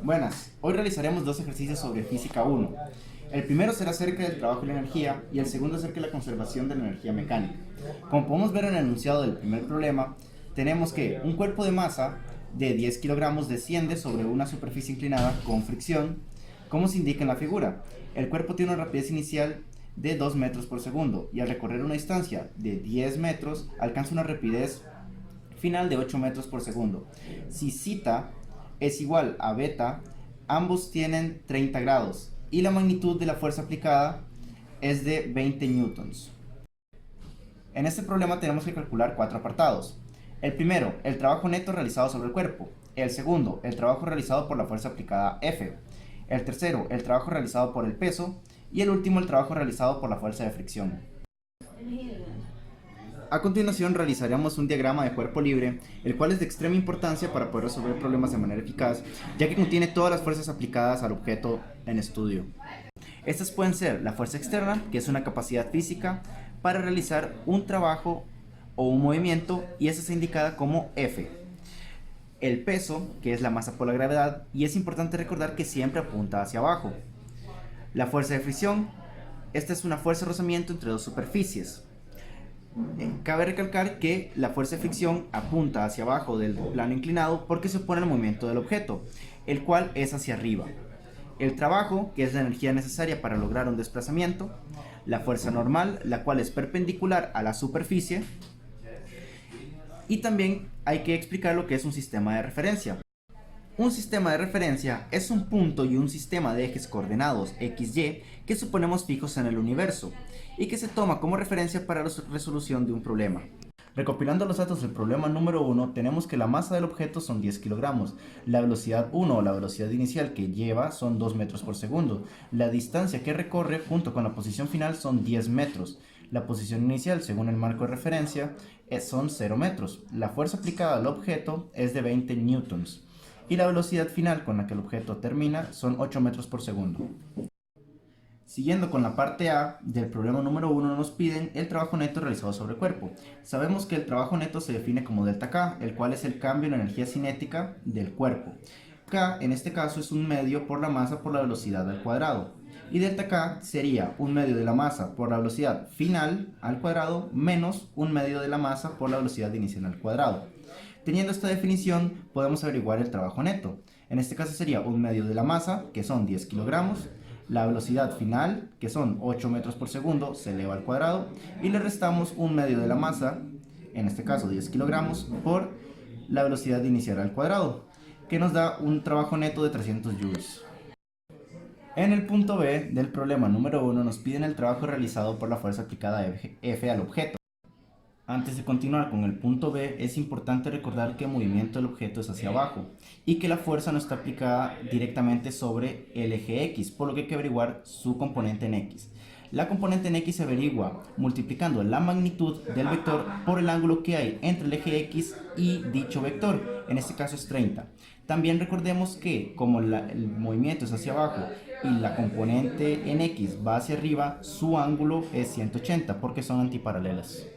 Buenas, hoy realizaremos dos ejercicios sobre física 1. El primero será acerca del trabajo y la energía y el segundo acerca de la conservación de la energía mecánica. Como podemos ver en el enunciado del primer problema, tenemos que un cuerpo de masa de 10 kilogramos desciende sobre una superficie inclinada con fricción, como se indica en la figura. El cuerpo tiene una rapidez inicial de 2 metros por segundo y al recorrer una distancia de 10 metros alcanza una rapidez final de 8 metros por segundo. Si zeta es igual a beta, ambos tienen 30 grados y la magnitud de la fuerza aplicada es de 20 newtons. En este problema tenemos que calcular cuatro apartados. El primero, el trabajo neto realizado sobre el cuerpo. El segundo, el trabajo realizado por la fuerza aplicada F. El tercero, el trabajo realizado por el peso. Y el último, el trabajo realizado por la fuerza de fricción. A continuación realizaremos un diagrama de cuerpo libre, el cual es de extrema importancia para poder resolver problemas de manera eficaz, ya que contiene todas las fuerzas aplicadas al objeto en estudio. Estas pueden ser la fuerza externa, que es una capacidad física para realizar un trabajo o un movimiento, y esa es indicada como F. El peso, que es la masa por la gravedad, y es importante recordar que siempre apunta hacia abajo. La fuerza de fricción, esta es una fuerza de rozamiento entre dos superficies. Cabe recalcar que la fuerza de fricción apunta hacia abajo del plano inclinado porque se opone al movimiento del objeto, el cual es hacia arriba. El trabajo, que es la energía necesaria para lograr un desplazamiento. La fuerza normal, la cual es perpendicular a la superficie. Y también hay que explicar lo que es un sistema de referencia. Un sistema de referencia es un punto y un sistema de ejes coordenados XY que suponemos fijos en el universo y que se toma como referencia para la resolución de un problema. Recopilando los datos del problema número 1, tenemos que la masa del objeto son 10 kilogramos, la velocidad 1 o la velocidad inicial que lleva son 2 metros por segundo, la distancia que recorre junto con la posición final son 10 metros, la posición inicial según el marco de referencia son 0 metros, la fuerza aplicada al objeto es de 20 newtons y la velocidad final con la que el objeto termina son 8 metros por segundo. Siguiendo con la parte A del problema número 1, nos piden el trabajo neto realizado sobre el cuerpo. Sabemos que el trabajo neto se define como delta K, el cual es el cambio en energía cinética del cuerpo. K en este caso es un medio por la masa por la velocidad al cuadrado. Y delta K sería un medio de la masa por la velocidad final al cuadrado menos un medio de la masa por la velocidad inicial al cuadrado. Teniendo esta definición podemos averiguar el trabajo neto. En este caso sería un medio de la masa, que son 10 kilogramos, la velocidad final, que son 8 metros por segundo, se eleva al cuadrado, y le restamos un medio de la masa, en este caso 10 kilogramos, por la velocidad inicial al cuadrado, que nos da un trabajo neto de 300 joules. En el punto B del problema número 1 nos piden el trabajo realizado por la fuerza aplicada F al objeto. Antes de continuar con el punto B, es importante recordar que el movimiento del objeto es hacia abajo y que la fuerza no está aplicada directamente sobre el eje X, por lo que hay que averiguar su componente en X. La componente en X se averigua multiplicando la magnitud del vector por el ángulo que hay entre el eje X y dicho vector, en este caso es 30. También recordemos que como el movimiento es hacia abajo y la componente en X va hacia arriba, su ángulo es 180 porque son antiparalelas.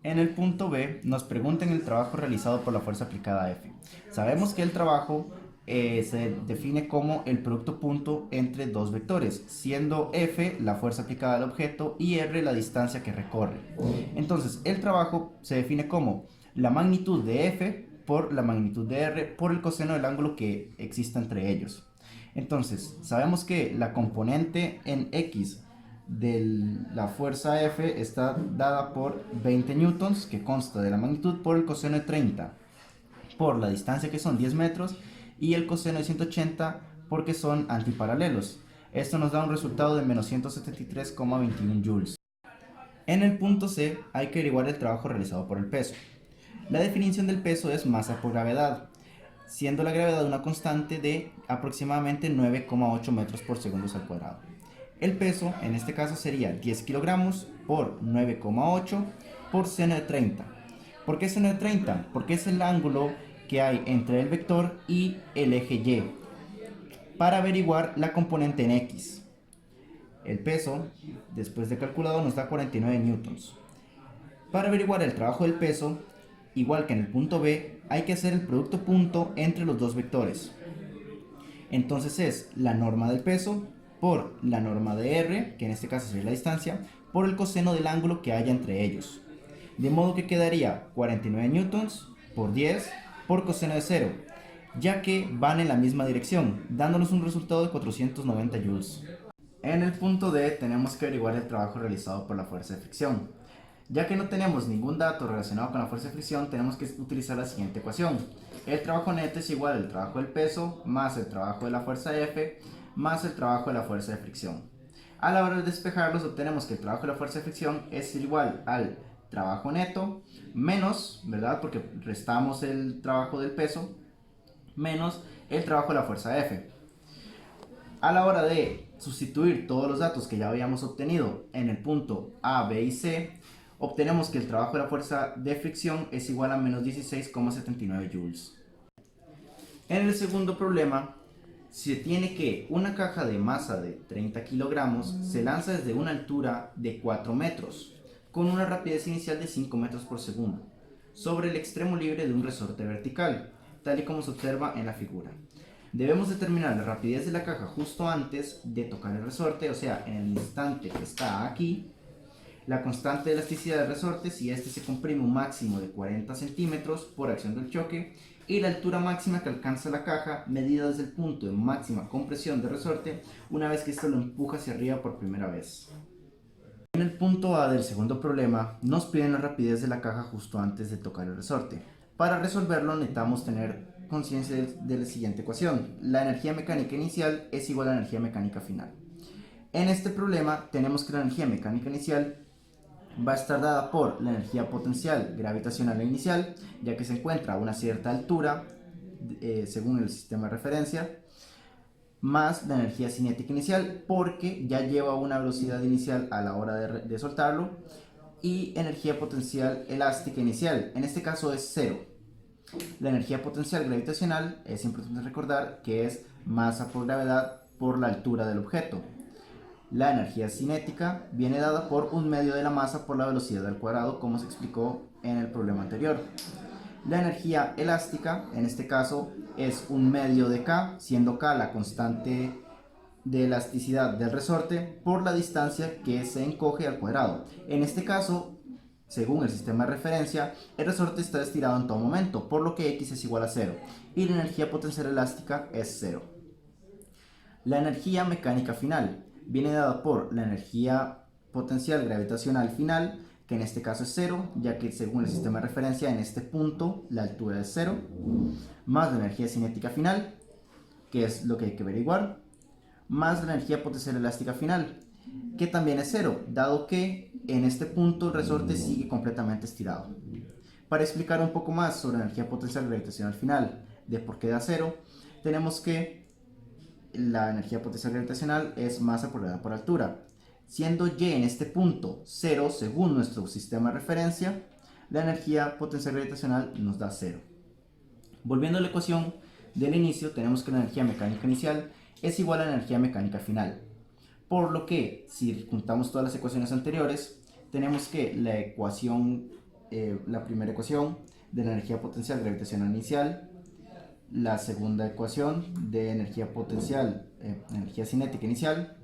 En el punto B nos preguntan el trabajo realizado por la fuerza aplicada F. Sabemos que el trabajo se define como el producto punto entre dos vectores, siendo F la fuerza aplicada al objeto y R la distancia que recorre. Entonces el trabajo se define como la magnitud de F por la magnitud de R por el coseno del ángulo que exista entre ellos. Entonces sabemos que la componente en X de la fuerza F está dada por 20 newtons, que consta de la magnitud por el coseno de 30, por la distancia que son 10 metros, y el coseno de 180 porque son antiparalelos. Esto nos da un resultado de menos 173,21 joules. En el punto C hay que averiguar el trabajo realizado por el peso. La definición del peso es masa por gravedad, siendo la gravedad una constante de aproximadamente 9,8 metros por segundo al cuadrado. El peso en este caso sería 10 kilogramos por 9,8 por seno de 30. ¿Por qué seno de 30? Porque es el ángulo que hay entre el vector y el eje Y. Para averiguar la componente en X, el peso, después de calculado, nos da 49 newtons. Para averiguar el trabajo del peso, igual que en el punto B, hay que hacer el producto punto entre los dos vectores. Entonces es la norma del peso por la norma de R, que en este caso sería la distancia, por el coseno del ángulo que haya entre ellos. De modo que quedaría 49 newtons por 10 por coseno de 0, ya que van en la misma dirección, dándonos un resultado de 490 joules. En el punto D tenemos que averiguar el trabajo realizado por la fuerza de fricción. Ya que no tenemos ningún dato relacionado con la fuerza de fricción, tenemos que utilizar la siguiente ecuación. El trabajo neto es igual al trabajo del peso más el trabajo de la fuerza F más el trabajo de la fuerza de fricción. A la hora de despejarlos obtenemos que el trabajo de la fuerza de fricción es igual al trabajo neto menos, ¿verdad? Porque restamos el trabajo del peso menos el trabajo de la fuerza F. A la hora de sustituir todos los datos que ya habíamos obtenido en el punto A, B y C, obtenemos que el trabajo de la fuerza de fricción es igual a menos 16,79 joules. En el segundo problema, se tiene que una caja de masa de 30 kilogramos se lanza desde una altura de 4 metros, con una rapidez inicial de 5 metros por segundo, sobre el extremo libre de un resorte vertical, tal y como se observa en la figura. Debemos determinar la rapidez de la caja justo antes de tocar el resorte, o sea, en el instante que está aquí, la constante de elasticidad del resorte si este se comprime un máximo de 40 centímetros por acción del choque, y la altura máxima que alcanza la caja medida desde el punto de máxima compresión del resorte una vez que esto lo empuja hacia arriba por primera vez. En el punto A del segundo problema nos piden la rapidez de la caja justo antes de tocar el resorte. Para resolverlo necesitamos tener conciencia de la siguiente ecuación. La energía mecánica inicial es igual a la energía mecánica final. En este problema tenemos que la energía mecánica inicial va a estar dada por la energía potencial gravitacional inicial, ya que se encuentra a una cierta altura, según el sistema de referencia, más la energía cinética inicial, porque ya lleva una velocidad inicial a la hora de soltarlo, y energía potencial elástica inicial, en este caso es 0. La energía potencial gravitacional es importante recordar que es masa por gravedad por la altura del objeto. La energía cinética viene dada por un medio de la masa por la velocidad al cuadrado, como se explicó en el problema anterior. La energía elástica, en este caso, es un medio de K, siendo K la constante de elasticidad del resorte por la distancia que se encoge al cuadrado. En este caso, según el sistema de referencia, el resorte está estirado en todo momento, por lo que X es igual a 0, y la energía potencial elástica es 0. La energía mecánica final viene dada por la energía potencial gravitacional final, que en este caso es 0, ya que según el sistema de referencia en este punto la altura es 0, más la energía cinética final, que es lo que hay que averiguar, más la energía potencial elástica final, que también es 0, dado que en este punto el resorte sigue completamente estirado. Para explicar un poco más sobre la energía potencial gravitacional final, de por qué da 0, tenemos que la energía potencial gravitacional es masa por gravedad por altura. Siendo y en este punto 0 según nuestro sistema de referencia, la energía potencial gravitacional nos da 0. Volviendo a la ecuación del inicio, tenemos que la energía mecánica inicial es igual a la energía mecánica final. Por lo que, si juntamos todas las ecuaciones anteriores, tenemos que la ecuación, la primera ecuación de la energía potencial gravitacional inicial, la segunda ecuación de energía potencial, energía cinética inicial,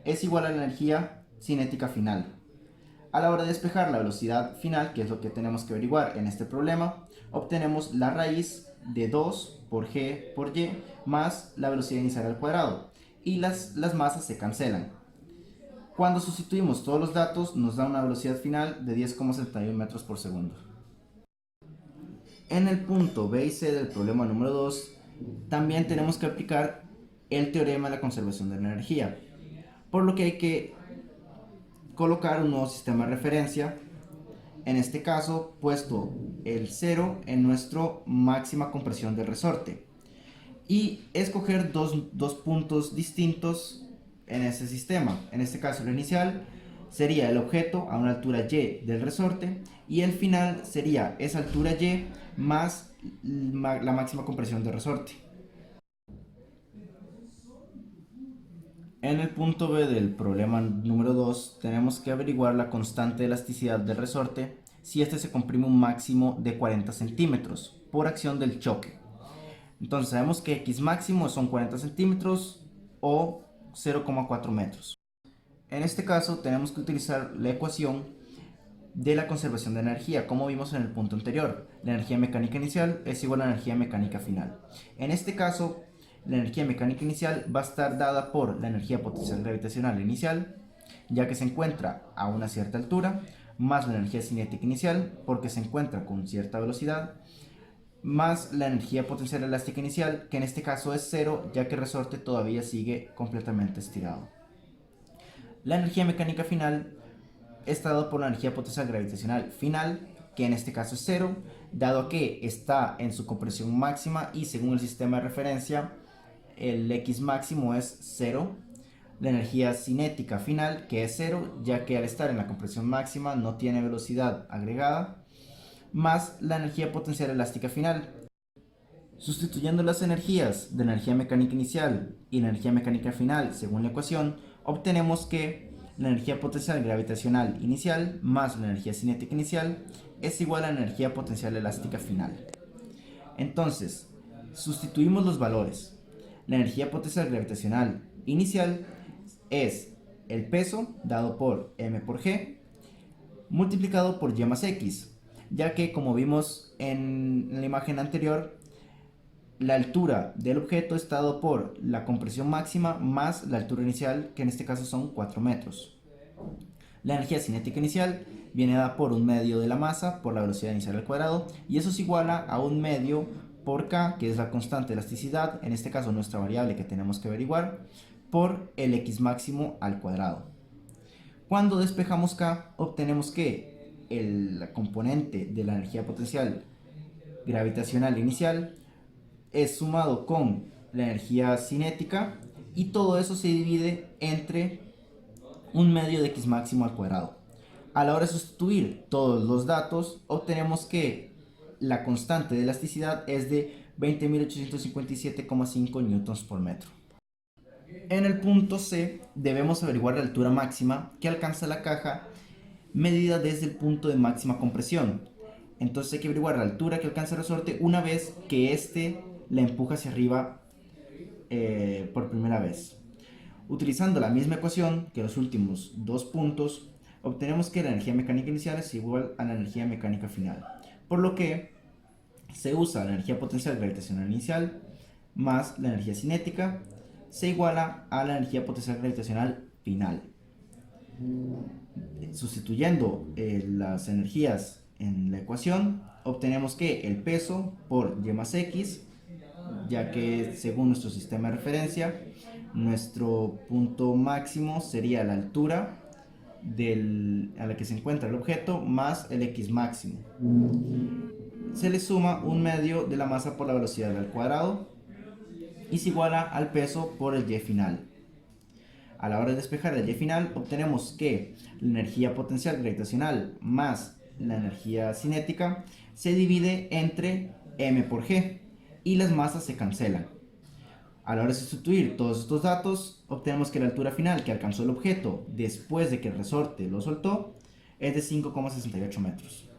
es igual a la energía cinética final. A la hora de despejar la velocidad final, que es lo que tenemos que averiguar en este problema, obtenemos la raíz de 2 por g por y más la velocidad inicial al cuadrado, y las masas se cancelan. Cuando sustituimos todos los datos nos da una velocidad final de 10,71 metros por segundo. En el punto B y C del problema número 2 también tenemos que aplicar el teorema de la conservación de la energía, por lo que hay que colocar un nuevo sistema de referencia, en este caso puesto el 0 en nuestra máxima compresión del resorte, y escoger dos puntos distintos en ese sistema. En este caso el inicial sería el objeto a una altura y del resorte, y el final sería esa altura y más la máxima compresión del resorte. En el punto B del problema número 2 tenemos que averiguar la constante de elasticidad del resorte si este se comprime un máximo de 40 centímetros por acción del choque. Entonces sabemos que X máximo son 40 centímetros o 0,4 metros. En este caso tenemos que utilizar la ecuación de la conservación de energía, como vimos en el punto anterior. La energía mecánica inicial es igual a la energía mecánica final. En este caso, la energía mecánica inicial va a estar dada por la energía potencial gravitacional inicial, ya que se encuentra a una cierta altura, más la energía cinética inicial, porque se encuentra con cierta velocidad, más la energía potencial elástica inicial, que en este caso es cero, ya que el resorte todavía sigue completamente estirado. La energía mecánica final está dado por la energía potencial gravitacional final, que en este caso es cero, dado que está en su compresión máxima y según el sistema de referencia, el X máximo es cero. La energía cinética final, que es cero, ya que al estar en la compresión máxima no tiene velocidad agregada, más la energía potencial elástica final. Sustituyendo las energías de la energía mecánica inicial y la energía mecánica final según la ecuación, obtenemos que la energía potencial gravitacional inicial más la energía cinética inicial es igual a la energía potencial elástica final. Entonces, sustituimos los valores. La energía potencial gravitacional inicial es el peso dado por m por g multiplicado por y más x, ya que como vimos en la imagen anterior, la altura del objeto está dado por la compresión máxima más la altura inicial, que en este caso son 4 metros. La energía cinética inicial viene dada por un medio de la masa por la velocidad inicial al cuadrado, y eso se iguala a un medio por k, que es la constante de elasticidad, en este caso nuestra variable que tenemos que averiguar, por el x máximo al cuadrado. Cuando despejamos k, obtenemos que el componente de la energía potencial gravitacional inicial es sumado con la energía cinética, y todo eso se divide entre un medio de x máximo al cuadrado. A la hora de sustituir todos los datos, obtenemos que la constante de elasticidad es de 20.857,5 newtons por metro. En el punto C debemos averiguar la altura máxima que alcanza la caja medida desde el punto de máxima compresión. Entonces hay que averiguar la altura que alcanza el resorte una vez que éste la empuja hacia arriba por primera vez. Utilizando la misma ecuación que los últimos dos puntos, obtenemos que la energía mecánica inicial es igual a la energía mecánica final, por lo que se usa la energía potencial gravitacional inicial más la energía cinética se iguala a la energía potencial gravitacional final. Sustituyendo las energías en la ecuación, obtenemos que el peso por y más x, ya que según nuestro sistema de referencia, nuestro punto máximo sería la altura a la que se encuentra el objeto más el x máximo. Se le suma un medio de la masa por la velocidad al cuadrado y se iguala al peso por el y final. A la hora de despejar el y final, obtenemos que la energía potencial gravitacional más la energía cinética se divide entre m por g y las masas se cancelan. A la hora de sustituir todos estos datos, obtenemos que la altura final que alcanzó el objeto después de que el resorte lo soltó es de 5,68 metros.